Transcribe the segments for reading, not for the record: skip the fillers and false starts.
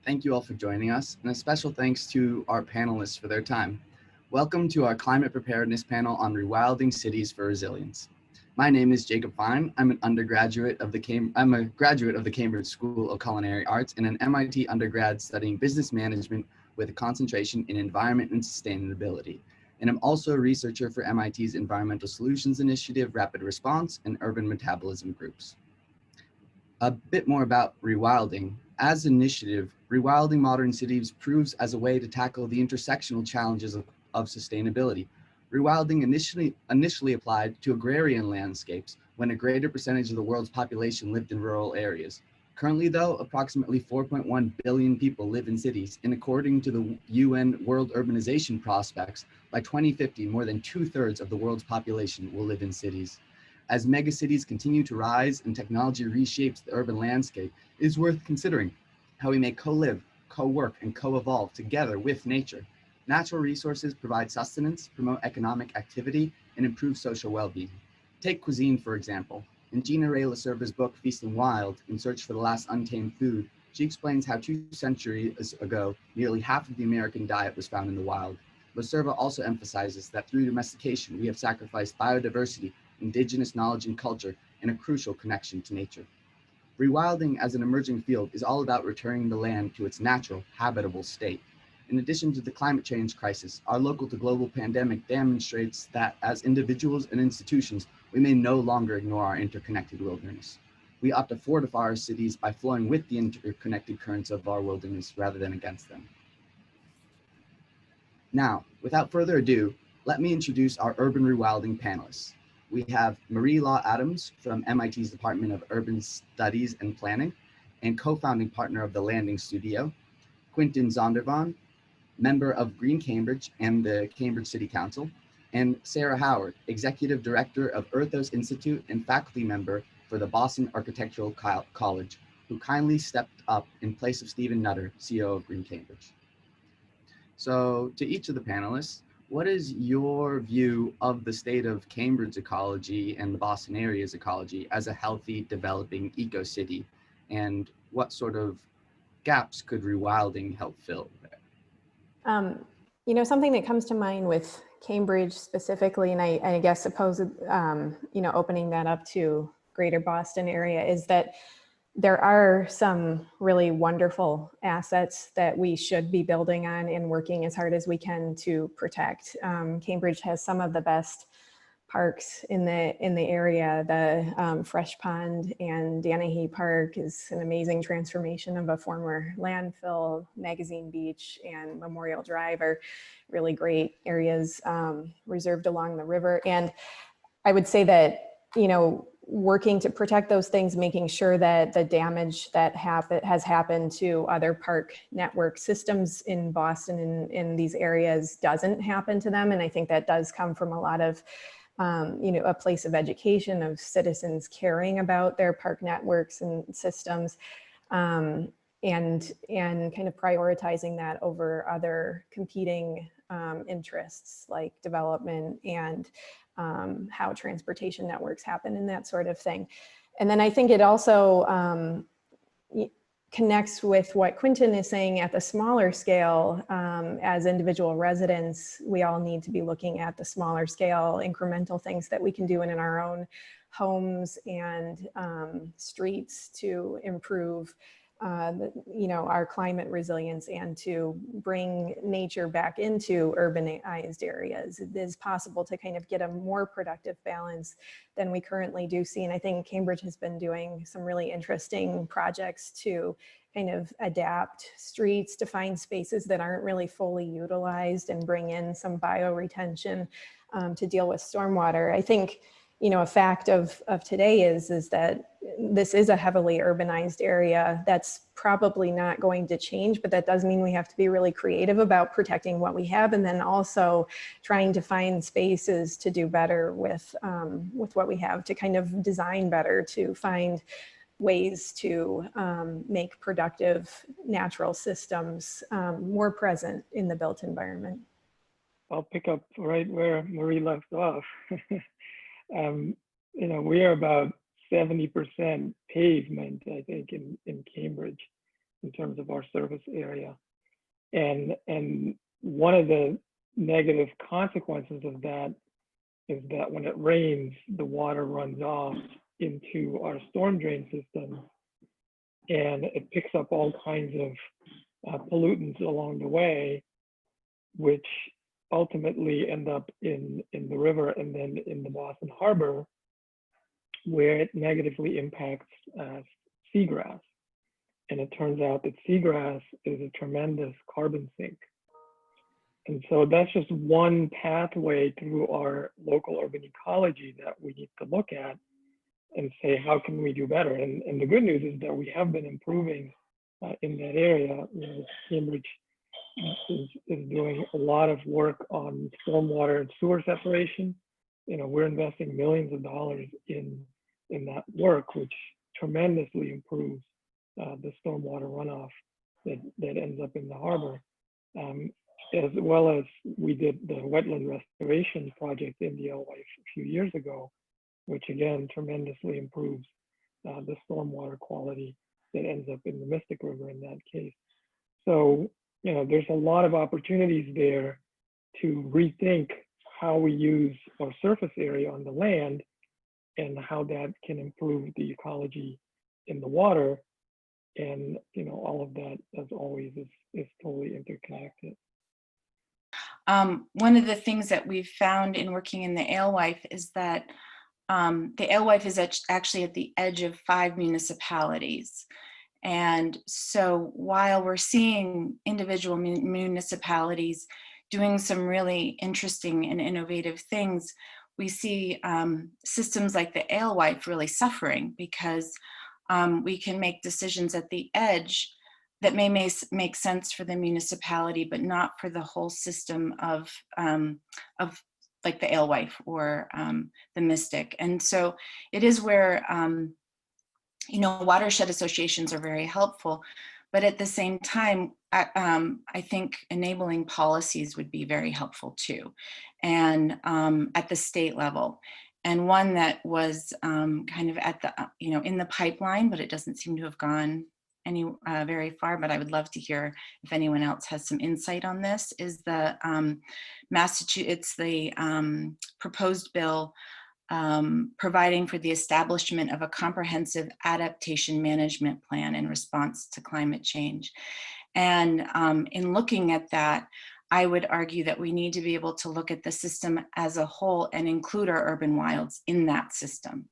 Thank you all for joining us, and a special thanks to our panelists for their time. Welcome to our climate preparedness panel on rewilding cities for resilience. My name is Jacob Fine. I'm a graduate of the Cambridge School of Culinary Arts and an MIT undergrad studying business management with a concentration in environment and sustainability. And I'm also a researcher for MIT's Environmental Solutions Initiative, Rapid Response, and Urban Metabolism groups. A bit more about rewilding. As an initiative, rewilding modern cities proves as a way to tackle the intersectional challenges of sustainability. Rewilding initially applied to agrarian landscapes when a greater percentage of the world's population lived in rural areas. Currently though, approximately 4.1 billion people live in cities, and according to the UN World Urbanization Prospects, by 2050, more than 2/3 of the world's population will live in cities. As megacities continue to rise and technology reshapes the urban landscape, it is worth considering how we may co-live, co-work, and co-evolve together with nature. Natural resources provide sustenance, promote economic activity, and improve social well-being. Take cuisine, for example. In Gina Ray LaServa's book, Feasting Wild, In Search for the Last Untamed Food, she explains how 2 centuries ago, nearly half of the American diet was found in the wild. LaServa also emphasizes that through domestication, we have sacrificed biodiversity, indigenous knowledge and culture, and a crucial connection to nature. Rewilding as an emerging field is all about returning the land to its natural, habitable state. In addition to the climate change crisis, our local to global pandemic demonstrates that as individuals and institutions, we may no longer ignore our interconnected wilderness. We ought to fortify our cities by flowing with the interconnected currents of our wilderness rather than against them. Now, without further ado, let me introduce our urban rewilding panelists. We have Marie Law Adams from MIT's Department of Urban Studies and Planning and co-founding partner of the Landing Studio, Quinton Zondervan, member of Green Cambridge and the Cambridge City Council, and Sarah Howard, Executive Director of Earthos Institute and faculty member for the Boston Architectural College, who kindly stepped up in place of Stephen Nutter, CEO of Green Cambridge. So to each of the panelists, what is your view of the state of Cambridge ecology and the Boston area's ecology as a healthy, developing eco-city? And what sort of gaps could rewilding help fill there? Something that comes to mind with Cambridge specifically, and I guess suppose, opening that up to greater Boston area, is that there are some really wonderful assets that we should be building on and working as hard as we can to protect. Cambridge has some of the best parks in the area. The Fresh Pond and Danahy Park is an amazing transformation of a former landfill. Magazine Beach and Memorial Drive are really great areas reserved along the river. And I would say that, working to protect those things, making sure that the damage that has happened to other park network systems in Boston in these areas doesn't happen to them. And I think that does come from a lot of, a place of education, of citizens caring about their park networks and systems, and kind of prioritizing that over other competing interests like development and how transportation networks happen and that sort of thing. And then I think it also connects with what Quinton is saying at the smaller scale. As individual residents, we all need to be looking at the smaller scale incremental things that we can do in our own homes and streets to improve our climate resilience and to bring nature back into urbanized areas. It is possible to kind of get a more productive balance than we currently do see. And I think Cambridge has been doing some really interesting projects to kind of adapt streets to find spaces that aren't really fully utilized and bring in some bioretention to deal with stormwater. I think a fact of today is that this is a heavily urbanized area. That's probably not going to change, but that does mean we have to be really creative about protecting what we have, and then also trying to find spaces to do better with what we have, to kind of design better, to find ways to make productive natural systems more present in the built environment. I'll pick up right where Marie left off. We are about 70% pavement, I think, in Cambridge. in terms of our surface area. And one of the negative consequences of that is that when it rains, the water runs off into our storm drain system, and it picks up all kinds of pollutants along the way, which ultimately end up in the river and then in the Boston Harbor, where it negatively impacts seagrass. And it turns out that seagrass is a tremendous carbon sink. And so that's just one pathway through our local urban ecology that we need to look at and say, how can we do better? And the good news is that we have been improving in that area. You know, Cambridge is doing a lot of work on stormwater and sewer separation. You know, we're investing millions of dollars in that work, which tremendously improves the stormwater runoff that ends up in the harbor. As well as we did the wetland restoration project in the Alewife a few years ago, which again tremendously improves the stormwater quality that ends up in the Mystic River in that case. So, you know, there's a lot of opportunities there to rethink how we use our surface area on the land and how that can improve the ecology in the water. And, you know, all of that, as always, is totally interconnected. One of the things that we've found in working in the Alewife is that the Alewife is actually at the edge of 5 municipalities. And so while we're seeing individual municipalities doing some really interesting and innovative things, we see systems like the Alewife really suffering because we can make decisions at the edge that may make sense for the municipality, but not for the whole system of like the Alewife or the Mystic. And so it is where, you know, watershed associations are very helpful, but at the same time, I think enabling policies would be very helpful too, and at the state level. And one that was kind of at the, you know, in the pipeline, but it doesn't seem to have gone very far, but I would love to hear if anyone else has some insight on this, is the Massachusetts, the proposed bill providing for the establishment of a comprehensive adaptation management plan in response to climate change. And in looking at that, I would argue that we need to be able to look at the system as a whole and include our urban wilds in that system.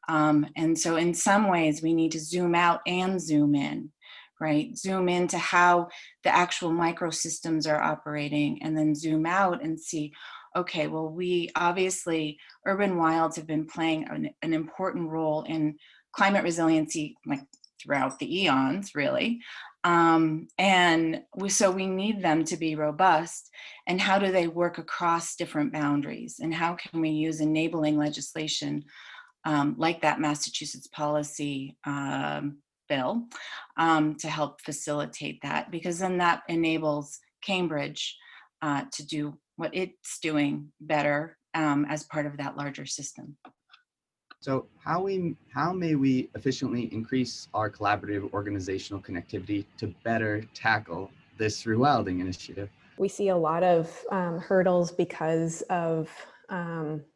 And so in some ways we need to zoom out and zoom in, right? Zoom into how the actual microsystems are operating, and then zoom out and see, okay, well, we obviously, urban wilds have been playing an important role in climate resiliency, like throughout the eons, really. So we need them to be robust. And how do they work across different boundaries? And how can we use enabling legislation like that Massachusetts policy bill to help facilitate that? Because then that enables Cambridge to do what it's doing better as part of that larger system. So how may we efficiently increase our collaborative organizational connectivity to better tackle this rewilding initiative? We see a lot of hurdles because of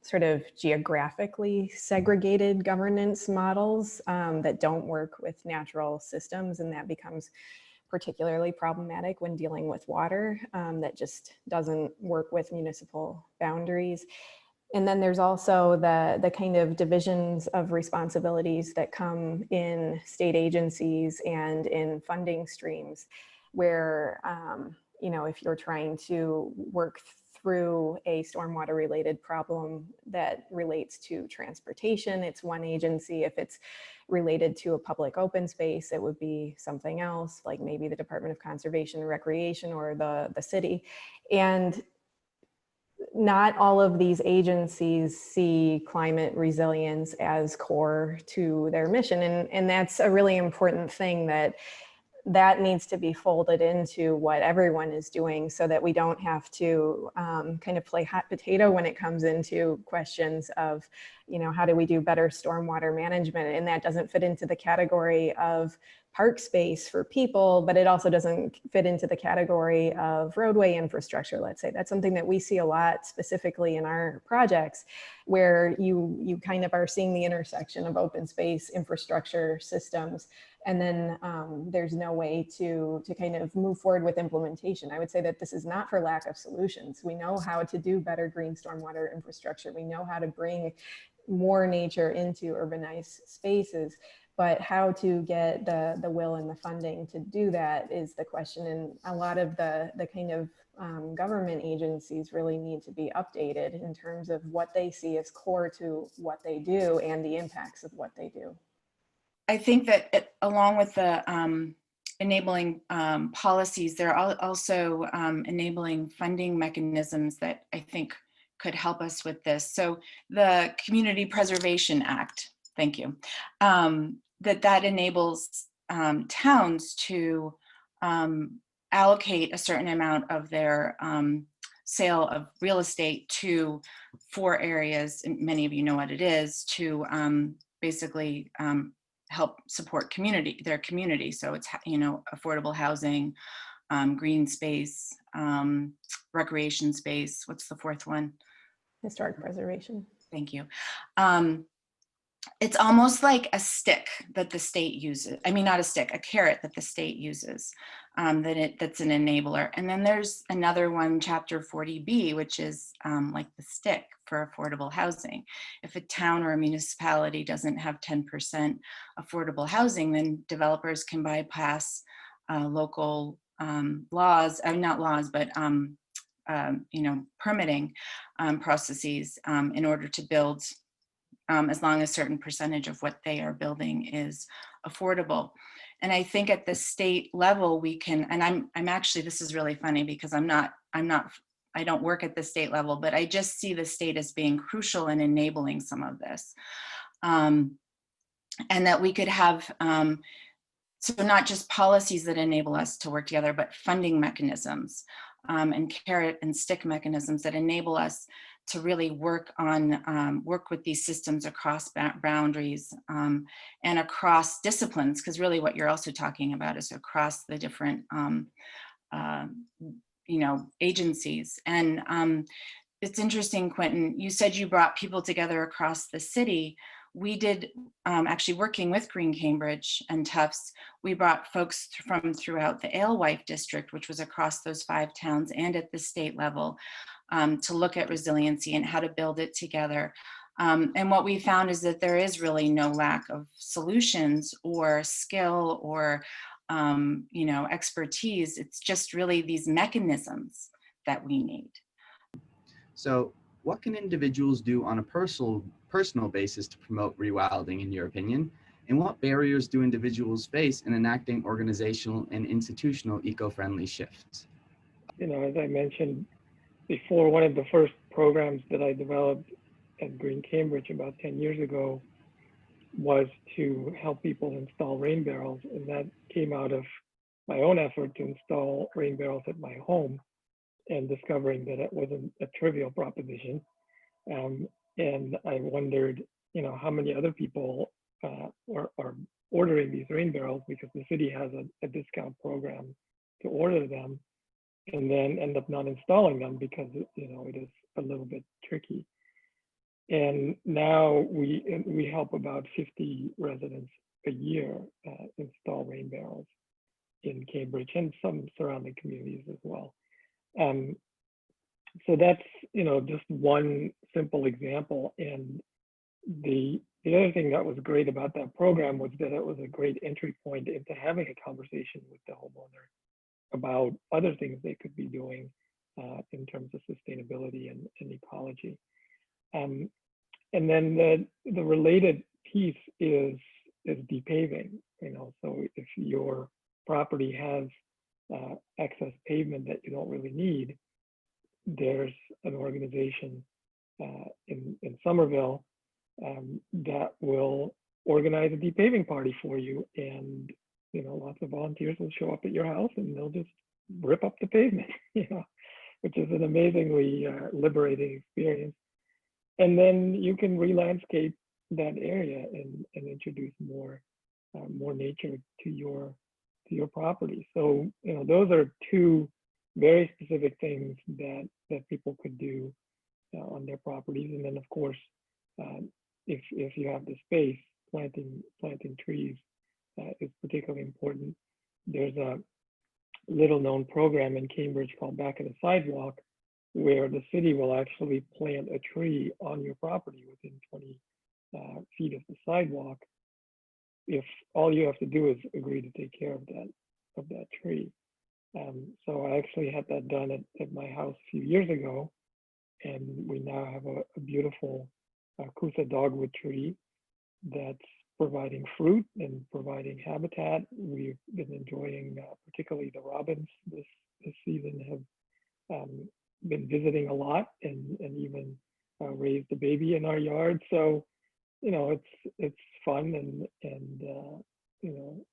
sort of geographically segregated governance models that don't work with natural systems, and that becomes particularly problematic when dealing with water that just doesn't work with municipal boundaries. And then there's also the kind of divisions of responsibilities that come in state agencies and in funding streams where, you know, if you're trying to work through a stormwater related problem that relates to transportation, it's one agency. If it's related to a public open space, it would be something else, like maybe the Department of Conservation and Recreation or the city. And not all of these agencies see climate resilience as core to their mission. And that's a really important thing, that needs to be folded into what everyone is doing so that we don't have to kind of play hot potato when it comes into questions of, you know, how do we do better stormwater management? And that doesn't fit into the category of park space for people, but it also doesn't fit into the category of roadway infrastructure, let's say. That's something that we see a lot specifically in our projects, where you kind of are seeing the intersection of open space infrastructure systems, and then there's no way to kind of move forward with implementation. I would say that this is not for lack of solutions. We know how to do better green stormwater infrastructure. We know how to bring more nature into urbanized spaces, but how to get the will and the funding to do that is the question. And a lot of the kind of government agencies really need to be updated in terms of what they see as core to what they do and the impacts of what they do. I think that along with the enabling policies, there are also enabling funding mechanisms that I think could help us with this. So the Community Preservation Act, thank you, that enables towns to allocate a certain amount of their sale of real estate to 4 areas, and many of you know what it is, to basically help support their community. So it's, you know, affordable housing, green space, recreation space. What's the 4th one? Historic preservation. Thank you. It's almost like a stick that the state uses. I mean, not a stick, a carrot that the state uses, that's an enabler. And then there's another one, Chapter 40B, which is like the stick for affordable housing. If a town or a municipality doesn't have 10% affordable housing, then developers can bypass local laws, not laws, but you know, permitting processes in order to build, as long as a certain percentage of what they are building is affordable. And I think at the state level we can, and I'm actually, this is really funny because I don't work at the state level, but I just see the state as being crucial in enabling some of this. And that we could have, so not just policies that enable us to work together, but funding mechanisms and carrot and stick mechanisms that enable us to really work with these systems across boundaries and across disciplines, because really what you're also talking about is across the different you know, agencies. And it's interesting, Quinton, you said you brought people together across the city. We did, actually working with Green Cambridge and Tufts, we brought folks from throughout the Alewife district, which was across those 5 towns and at the state level, to look at resiliency and how to build it together. And what we found is that there is really no lack of solutions or skill or you know, expertise. It's just really these mechanisms that we need. So what can individuals do on a personal basis to promote rewilding, in your opinion? And what barriers do individuals face in enacting organizational and institutional eco-friendly shifts? You know, as I mentioned before, one of the first programs that I developed at Green Cambridge about 10 years ago was to help people install rain barrels. And that came out of my own effort to install rain barrels at my home and discovering that it wasn't a trivial proposition. And I wondered, you know, how many other people are ordering these rain barrels, because the city has a discount program to order them, and then end up not installing them because, you know, it is a little bit tricky. And now we help about 50 residents a year install rain barrels in Cambridge and some surrounding communities as well. So that's, you know, just one simple example. And the other thing that was great about that program was that it was a great entry point into having a conversation with the homeowner about other things they could be doing in terms of sustainability and ecology. And then the related piece is depaving. You know, so if your property has excess pavement that you don't really need, there's an organization in Somerville that will organize a depaving party for you, and you know, lots of volunteers will show up at your house and they'll just rip up the pavement, you know, which is an amazingly liberating experience. And then you can re-landscape that area and introduce more more nature to your property. So, you know, those are two very specific things that people could do on their properties. And then, of course, if you have the space, planting trees is particularly important. There's a little known program in Cambridge called Back of the Sidewalk, where the city will actually plant a tree on your property within 20 feet of the sidewalk, if all you have to do is agree to take care of that tree. So I actually had that done at my house a few years ago, and we now have a beautiful Kusa dogwood tree that's providing fruit and providing habitat. We've been enjoying, particularly the robins this season have been visiting a lot, and even raised a baby in our yard. So, you know, it's fun and you know,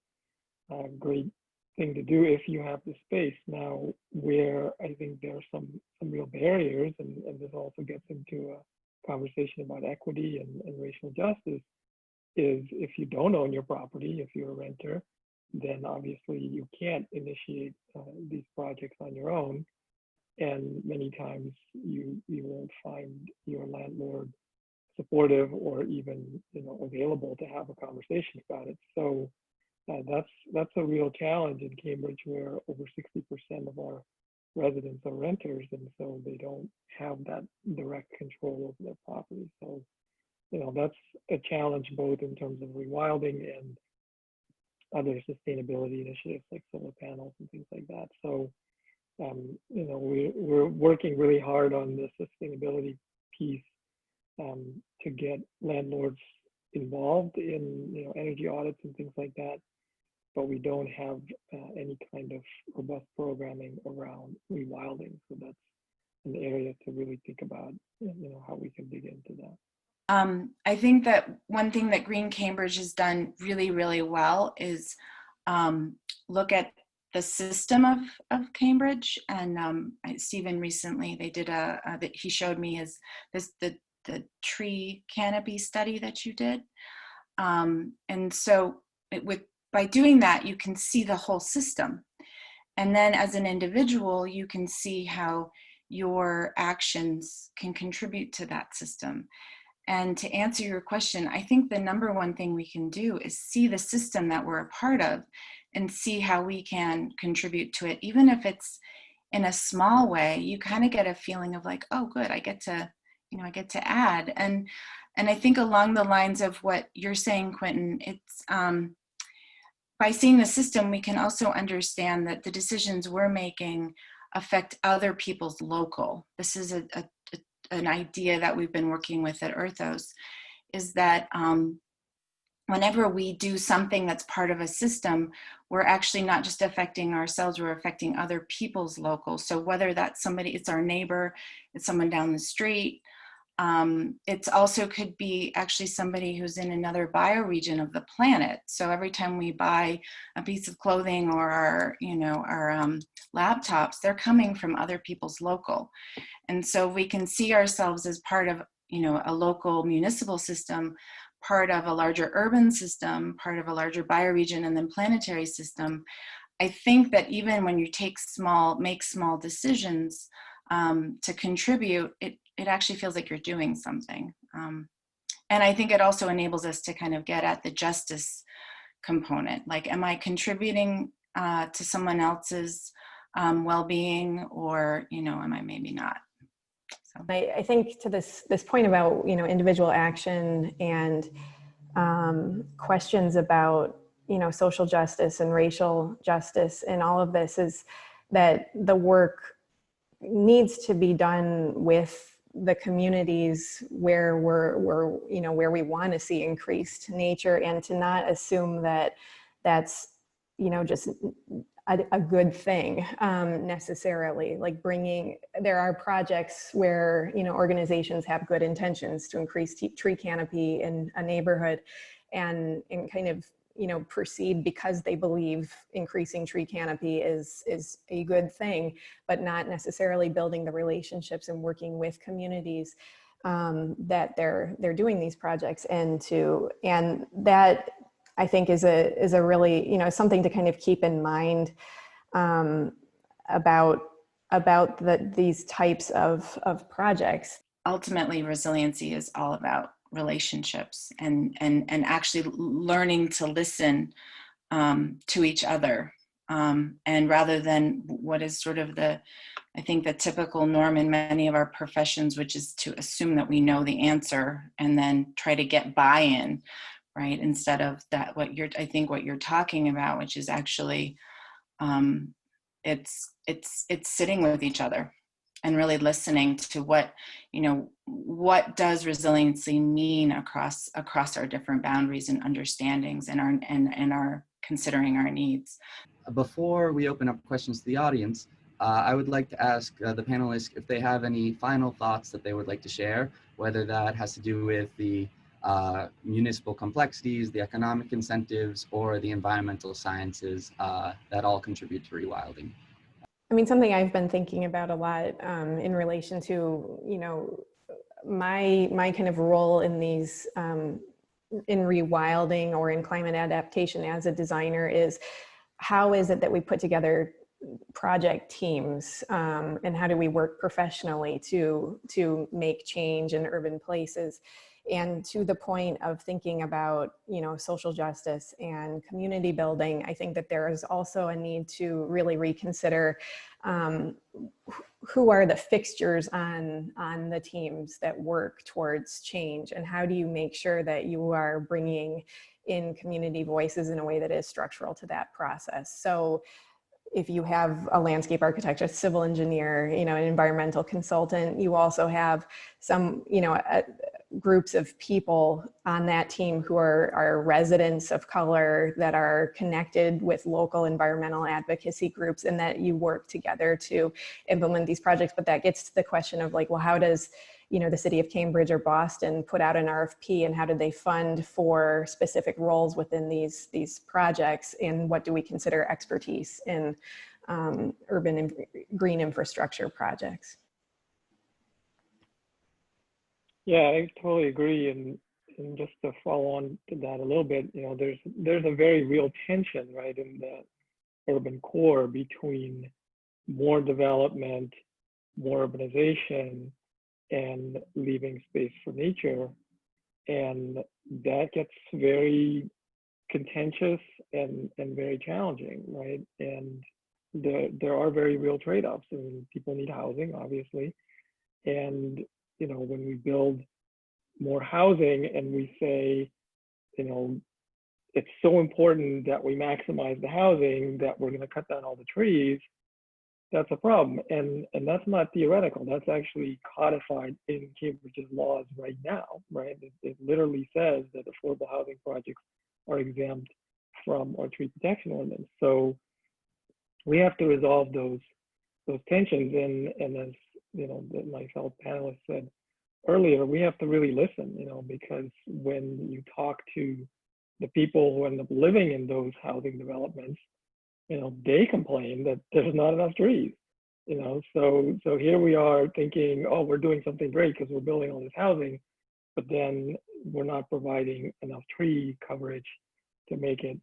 a great thing to do if you have the space. Now, where I think there are some real barriers, and this also gets into a conversation about equity and racial justice, is if you don't own your property, if you're a renter, then obviously you can't initiate these projects on your own. And many times you won't find your landlord supportive or even, you know, available to have a conversation about it. So that's a real challenge in Cambridge, where over 60% of our residents are renters, and so they don't have that direct control over their property. So, you know, that's a challenge both in terms of rewilding and other sustainability initiatives like solar panels and things like that. So, you know, we're working really hard on the sustainability piece to get landlords involved in, you know, energy audits and things like that, but we don't have any kind of robust programming around rewilding. So that's an area to really think about, you know, how we can dig into that. I think that one thing that Green Cambridge has done really, really well is look at the system of Cambridge. And Stephen recently, they did that he showed me the tree canopy study that you did. And so by doing that, you can see the whole system. And then as an individual, you can see how your actions can contribute to that system. And to answer your question, I think the number one thing we can do is see the system that we're a part of and see how we can contribute to it. Even if it's in a small way, you kind of get a feeling of like, oh, good, I get to add. And I think along the lines of what you're saying, Quinton, it's by seeing the system, we can also understand that the decisions we're making affect other people's local. This is an idea that we've been working with at Earthos, is that whenever we do something that's part of a system, we're actually not just affecting ourselves, we're affecting other people's local. So whether that's somebody, it's our neighbor, it's someone down the street, it's also could be actually somebody who's in another bioregion of the planet. So every time we buy a piece of clothing or our laptops, they're coming from other people's local. And so we can see ourselves as part of, a local municipal system, part of a larger urban system, part of a larger bioregion, and then planetary system. I think that even when you make small decisions to contribute, it actually feels like you're doing something. And I think it also enables us to kind of get at the justice component. Like, am I contributing to someone else's well-being, or, am I maybe not? So. I think to this point about, individual action and questions about, social justice and racial justice and all of this, is that the work needs to be done with the communities where where we want to see increased nature, and to not assume that that's, just a good thing necessarily. Like there are projects where, organizations have good intentions to increase tree canopy in a neighborhood, and kind of, proceed because they believe increasing tree canopy is a good thing, but not necessarily building the relationships and working with communities that they're doing these projects, and that I think is a really, you know, something to kind of keep in mind about these types of projects. Ultimately, resiliency is all about relationships and actually learning to listen to each other. And rather than what is sort of I think the typical norm in many of our professions, which is to assume that we know the answer and then try to get buy-in, right? Instead of that, I think what you're talking about, which is actually, it's sitting with each other and really listening to what does resiliency mean across our different boundaries and understandings and our considering our needs. Before we open up questions to the audience, I would like to ask the panelists if they have any final thoughts that they would like to share, whether that has to do with the municipal complexities, the economic incentives, or the environmental sciences that all contribute to rewilding. I mean, something I've been thinking about a lot in relation to, you know, my kind of role in these, in rewilding or in climate adaptation as a designer is, how is it that we put together project teams, and how do we work professionally to make change in urban places? And to the point of thinking about, you know, social justice and community building, I think that there is also a need to really reconsider who are the fixtures on the teams that work towards change, and how do you make sure that you are bringing in community voices in a way that is structural to that process. So if you have a landscape architect, a civil engineer, you know, an environmental consultant, you also have some, you know, groups of people on that team who are residents of color that are connected with local environmental advocacy groups, and that you work together to implement these projects. But that gets to the question of like, well, how does, you know, the city of Cambridge or Boston put out an RFP, and how do they fund for specific roles within these projects, and what do we consider expertise in urban and green infrastructure projects? Yeah, I totally agree. And just to follow on to that a little bit, you know, there's a very real tension, right, in the urban core between more development, more urbanization, and leaving space for nature. And that gets very contentious and very challenging, right? And there are very real trade-offs. I mean, people need housing, obviously. And, you know, when we build more housing and we say, you know, it's so important that we maximize the housing that we're going to cut down all the trees, that's a problem. And that's not theoretical. That's actually codified in Cambridge's laws right now, right? It literally says that affordable housing projects are exempt from our tree protection ordinance. So we have to resolve those tensions. And as you know, my fellow panelists said earlier, we have to really listen, you know, because when you talk to the people who end up living in those housing developments, you know, they complain that there's not enough trees, you know. So here we are thinking, oh, we're doing something great because we're building all this housing, but then we're not providing enough tree coverage to make it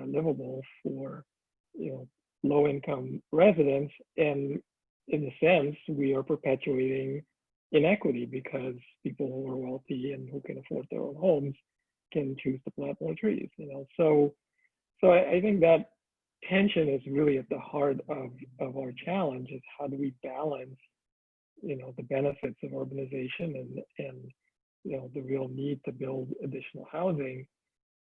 livable for, you know, low-income residents. And in a sense, we are perpetuating inequity because people who are wealthy and who can afford their own homes can choose to plant more trees, you know. So I think that tension is really at the heart of our challenge, is how do we balance, you know, the benefits of urbanization and you know, the real need to build additional housing,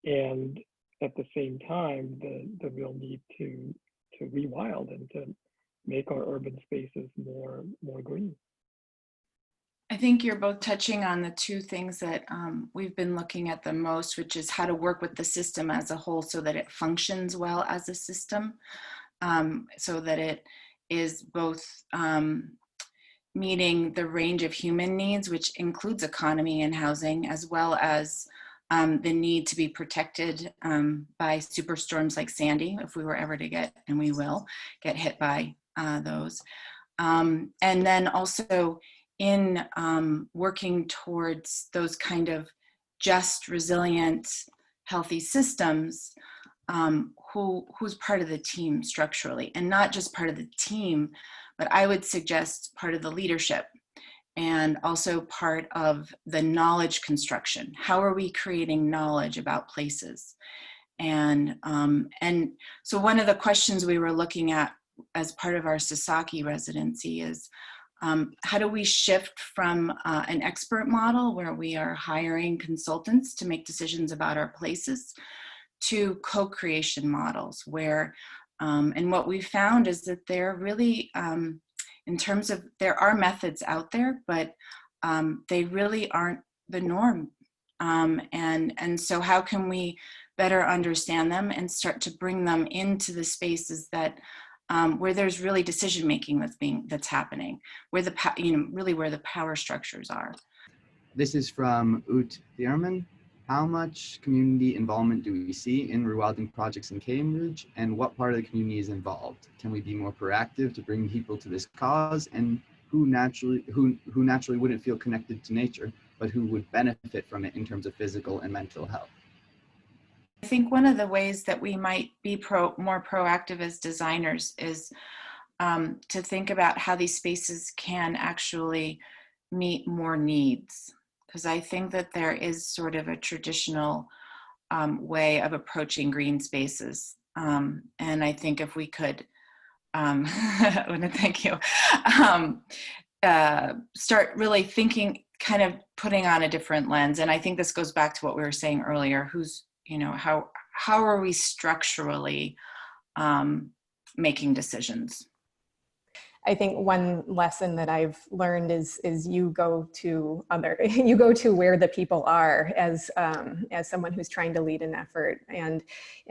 and at the same time the real need to rewild and to make our urban spaces more green. I think you're both touching on the two things that we've been looking at the most, which is how to work with the system as a whole so that it functions well as a system, so that it is both meeting the range of human needs, which includes economy and housing, as well as the need to be protected by superstorms like Sandy, if we were ever to get, and we will, get hit by those. And then also in working towards those kind of just, resilient healthy systems, who's part of the team structurally, and not just part of the team, but I would suggest part of the leadership, and also part of the knowledge construction. How are we creating knowledge about places? And so one of the questions we were looking at as part of our Sasaki residency is, how do we shift from an expert model where we are hiring consultants to make decisions about our places to co-creation models where, and what we found is that they're really, in terms of, there are methods out there, but they really aren't the norm. And so how can we better understand them and start to bring them into the spaces that where there's really decision making that's happening, where really where the power structures are. This is from Ut Thierman. How much community involvement do we see in rewilding projects in Cambridge, and what part of the community is involved? Can we be more proactive to bring people to this cause, and who naturally wouldn't feel connected to nature, but who would benefit from it in terms of physical and mental health? I think one of the ways that we might be more proactive as designers is to think about how these spaces can actually meet more needs. Because I think that there is sort of a traditional way of approaching green spaces. And I think if we could, thank you, start really thinking, kind of putting on a different lens. And I think this goes back to what we were saying earlier, how are we structurally making decisions? I think one lesson that I've learned is you go to where the people are as someone who's trying to lead an effort and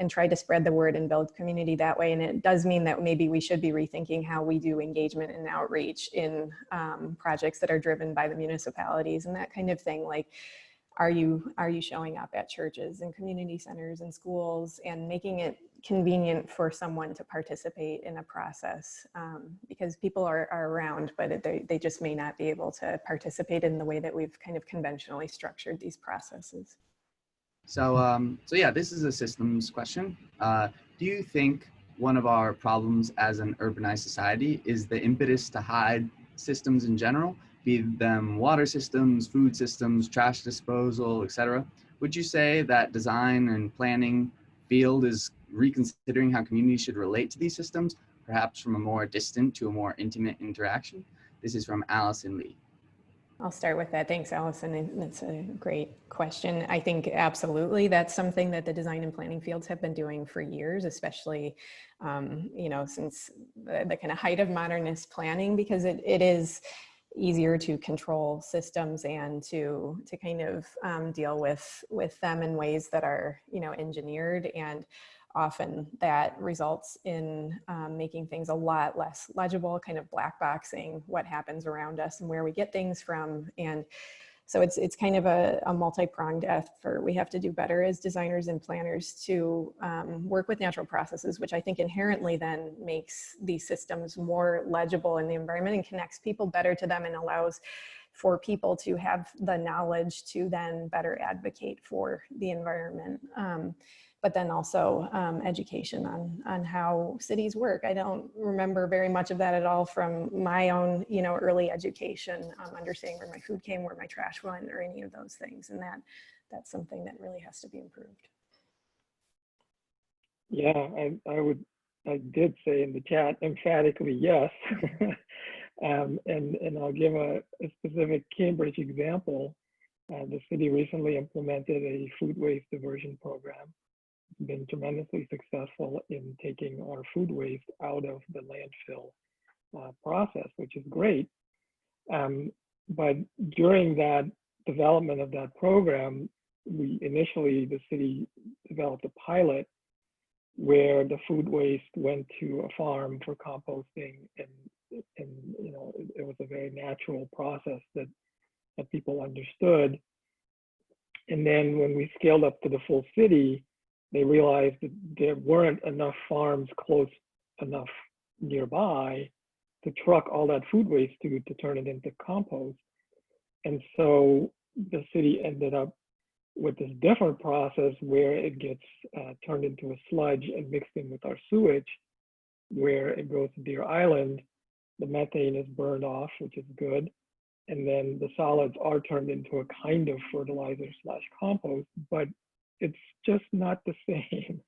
try to spread the word and build community that way. And it does mean that maybe we should be rethinking how we do engagement and outreach in projects that are driven by the municipalities and that kind of thing. Like, are you showing up at churches and community centers and schools and making it convenient for someone to participate in a process, because people are around, but they just may not be able to participate in the way that we've kind of conventionally structured these processes. So yeah, this is a systems question. Do you think one of our problems as an urbanized society is the impetus to hide systems in general, be them water systems, food systems, trash disposal, etc.? Would you say that design and planning field is reconsidering how communities should relate to these systems, perhaps from a more distant to a more intimate interaction? This is from Allison Lee. I'll start with that. Thanks, Allison. That's a great question. I think absolutely that's something that the design and planning fields have been doing for years, especially since the kind of height of modernist planning, because it is easier to control systems and to kind of deal with them in ways that are engineered, and often that results in making things a lot less legible, kind of black boxing what happens around us and where we get things from. And so it's kind of a multi-pronged effort. We have to do better as designers and planners to work with natural processes, which I think inherently then makes these systems more legible in the environment and connects people better to them and allows for people to have the knowledge to then better advocate for the environment. But then also education on how cities work. I don't remember very much of that at all from my own, early education, understanding where my food came, where my trash went, or any of those things. And that's something that really has to be improved. Yeah, I did say in the chat emphatically yes. And I'll give a specific Cambridge example. The city recently implemented a food waste diversion program. Been tremendously successful in taking our food waste out of the landfill process, which is great. But during that development of that program, the city developed a pilot where the food waste went to a farm for composting, and it was a very natural process that people understood. And then when we scaled up to the full city, they realized that there weren't enough farms close enough nearby to truck all that food waste to turn it into compost. And so the city ended up with this different process where it gets turned into a sludge and mixed in with our sewage, where it goes to Deer Island, the methane is burned off, which is good. And then the solids are turned into a kind of fertilizer slash compost, but it's just not the same.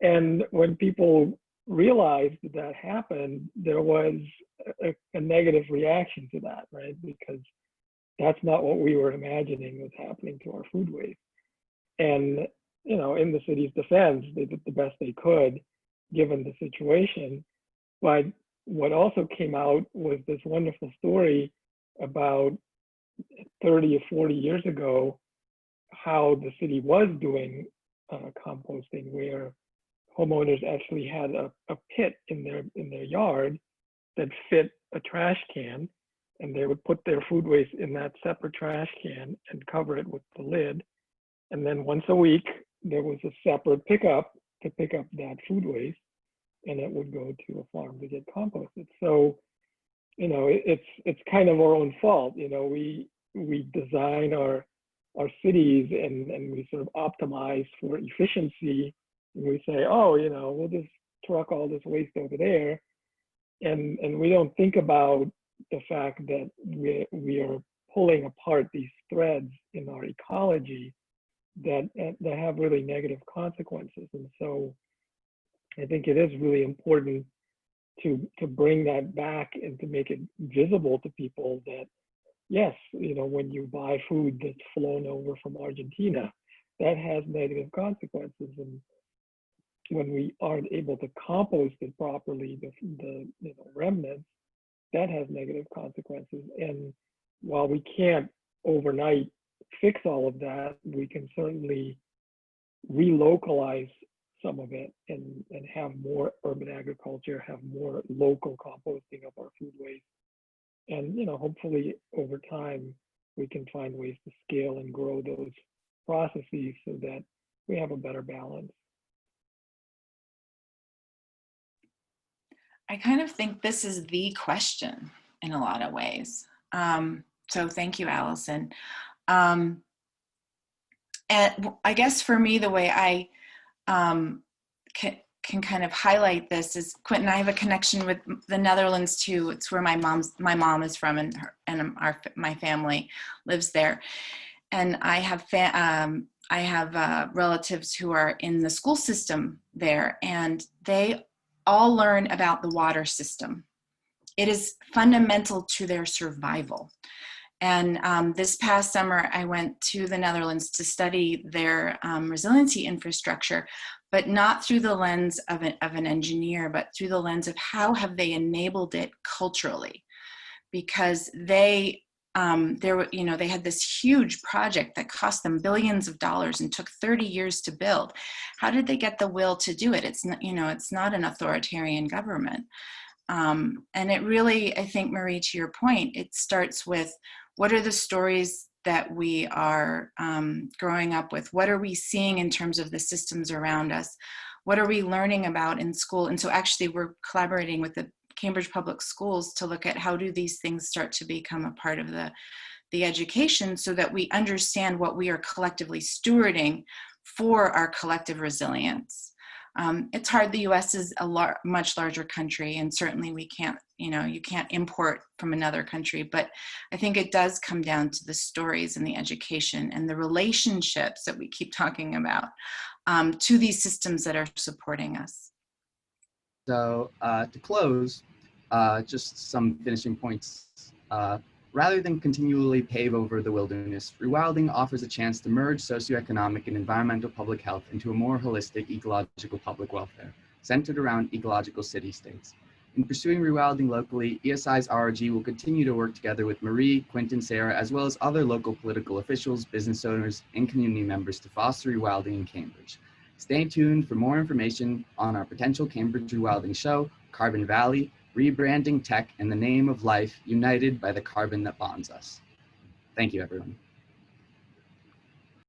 And when people realized that happened, there was a negative reaction to that, right? Because that's not what we were imagining was happening to our food waste. And, you know, in the city's defense, they did the best they could given the situation. But what also came out was this wonderful story about 30 or 40 years ago, how the city was doing composting, where homeowners actually had a pit in their yard that fit a trash can, and they would put their food waste in that separate trash can and cover it with the lid. And then once a week, there was a separate pickup to pick up that food waste, and it would go to a farm to get composted. So, you know, it's kind of our own fault. You know, we design our cities and we sort of optimize for efficiency. And we say, oh, you know, we'll just truck all this waste over there. And we don't think about the fact that we are pulling apart these threads in our ecology that have really negative consequences. And so I think it is really important to bring that back and to make it visible to people that, yes, you know, when you buy food that's flown over from Argentina, that has negative consequences. And when we aren't able to compost it properly, the you know, remnants, that has negative consequences. And while we can't overnight fix all of that, we can certainly relocalize some of it and have more urban agriculture, have more local composting of our food waste. And, you know, hopefully over time, we can find ways to scale and grow those processes so that we have a better balance. I kind of think this is the question in a lot of ways. So thank you, Allison. And I guess for me, the way I can kind of highlight this is, Quinton, I have a connection with the Netherlands too. It's where my mom is from, and my family lives there. And I have relatives who are in the school system there, and they all learn about the water system. It is fundamental to their survival. And this past summer, I went to the Netherlands to study their resiliency infrastructure, but not through the lens of an engineer, but through the lens of how have they enabled it culturally. Because they had this huge project that cost them billions of dollars and took 30 years to build. How did they get the will to do it? It's not, it's not an authoritarian government. And it really, I think, Marie, to your point, it starts with, what are the stories that we are growing up with? What are we seeing in terms of the systems around us? What are we learning about in school? And so actually we're collaborating with the Cambridge Public Schools to look at how do these things start to become a part of the education so that we understand what we are collectively stewarding for our collective resilience. It's hard. The US is a much larger country, and certainly we can't, you can't import from another country, but I think it does come down to the stories and the education and the relationships that we keep talking about to these systems that are supporting us. So to close, just some finishing points. Rather than continually pave over the wilderness, rewilding offers a chance to merge socioeconomic and environmental public health into a more holistic ecological public welfare, centered around ecological city-states. In pursuing rewilding locally, ESI's RRG will continue to work together with Marie, Quinton, Sarah, as well as other local political officials, business owners, and community members to foster rewilding in Cambridge. Stay tuned for more information on our potential Cambridge Rewilding show, Carbon Valley, Rebranding Tech, and the Name of Life, united by the carbon that bonds us. Thank you, everyone.